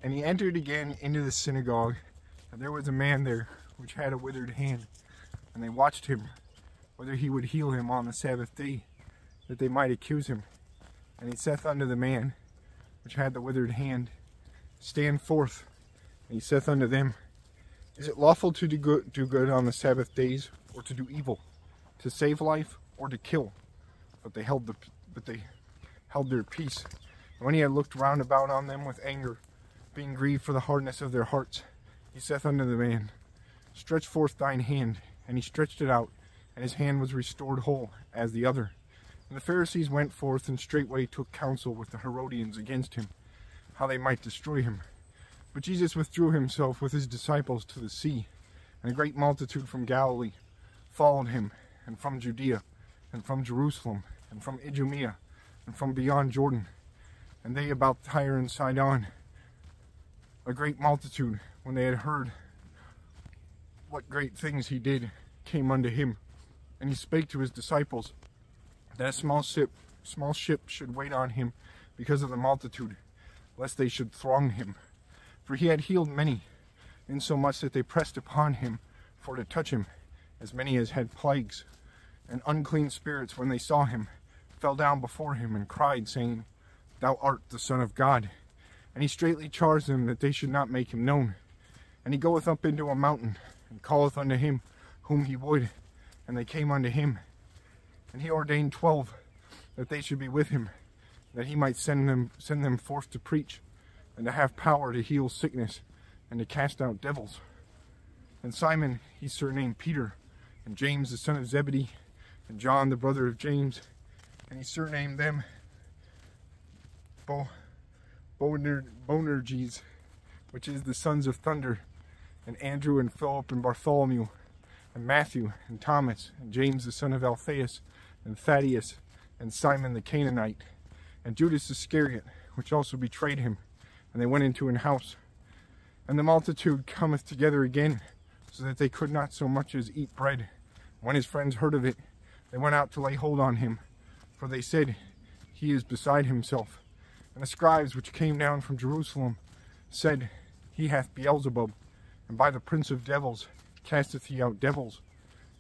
And he entered again into the synagogue, and there was a man there which had a withered hand. And they watched him, whether he would heal him on the Sabbath day, that they might accuse him. And he saith unto the man which had the withered hand, Stand forth. And he saith unto them, Is it lawful to do good on the Sabbath days, or to do evil, to save life, or to kill? But they held their peace. And when he had looked round about on them with anger, being grieved for the hardness of their hearts, he saith unto the man, Stretch forth thine hand. And he stretched it out, and his hand was restored whole, as the other. And the Pharisees went forth, and straightway took counsel with the Herodians against him, how they might destroy him. But Jesus withdrew himself with his disciples to the sea, and a great multitude from Galilee followed him, and from Judea, and from Jerusalem, and from Idumea, and from beyond Jordan, and they about Tyre and Sidon. A great multitude, when they had heard what great things he did, came unto him. And he spake to his disciples that a small ship should wait on him because of the multitude, lest they should throng him. For he had healed many, insomuch that they pressed upon him for to touch him, as many as had plagues. And unclean spirits, when they saw him, fell down before him, and cried, saying, Thou art the Son of God. And he straitly charged them that they should not make him known. And he goeth up into a mountain, and calleth unto him whom he would. And they came unto him. And he ordained 12, that they should be with him, that he might send them forth to preach, and to have power to heal sickness, and to cast out devils. And Simon he surnamed Peter, and James the son of Zebedee, and John the brother of James, and he surnamed them Boanerges, which is the sons of thunder, and Andrew and Philip and Bartholomew, and Matthew and Thomas, and James the son of Alphaeus, and Thaddeus, and Simon the Canaanite, and Judas Iscariot, which also betrayed him. And they went into an house. And the multitude cometh together again, so that they could not so much as eat bread. When his friends heard of it, they went out to lay hold on him, for they said, He is beside himself. And the scribes which came down from Jerusalem said, He hath Beelzebub, and by the prince of devils casteth he out devils.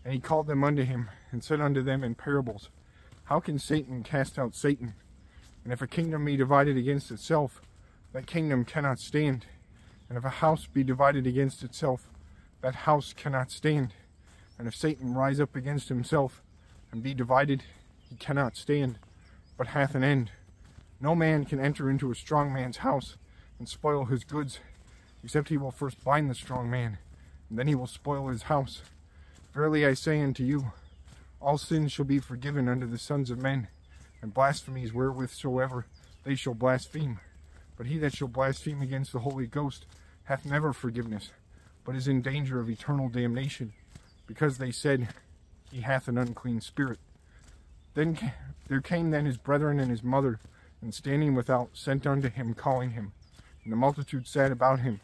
And he called them unto him, and said unto them in parables, How can Satan cast out Satan? And if a kingdom be divided against itself, that kingdom cannot stand. And if a house be divided against itself, that house cannot stand. And if Satan rise up against himself, and be divided, he cannot stand, but hath an end. No man can enter into a strong man's house, and spoil his goods, except he will first bind the strong man, and then he will spoil his house. Verily I say unto you, all sins shall be forgiven unto the sons of men, and blasphemies wherewith soever they shall blaspheme. But he that shall blaspheme against the Holy Ghost hath never forgiveness, but is in danger of eternal damnation, because they said, He hath an unclean spirit. Then there came then his brethren and his mother, and standing without, sent unto him, calling him. And the multitude sat about him,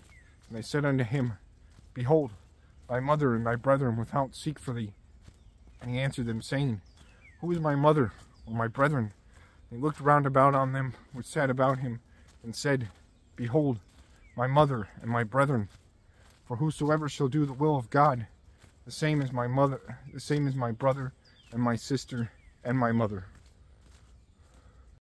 and they said unto him, Behold, thy mother and thy brethren without seek for thee. And he answered them, saying, Who is my mother, or my brethren? And he looked round about on them which sat about him, and said, Behold, my mother and my brethren. For whosoever shall do the will of God, the same is my mother, the same is my brother, and my sister, and my mother.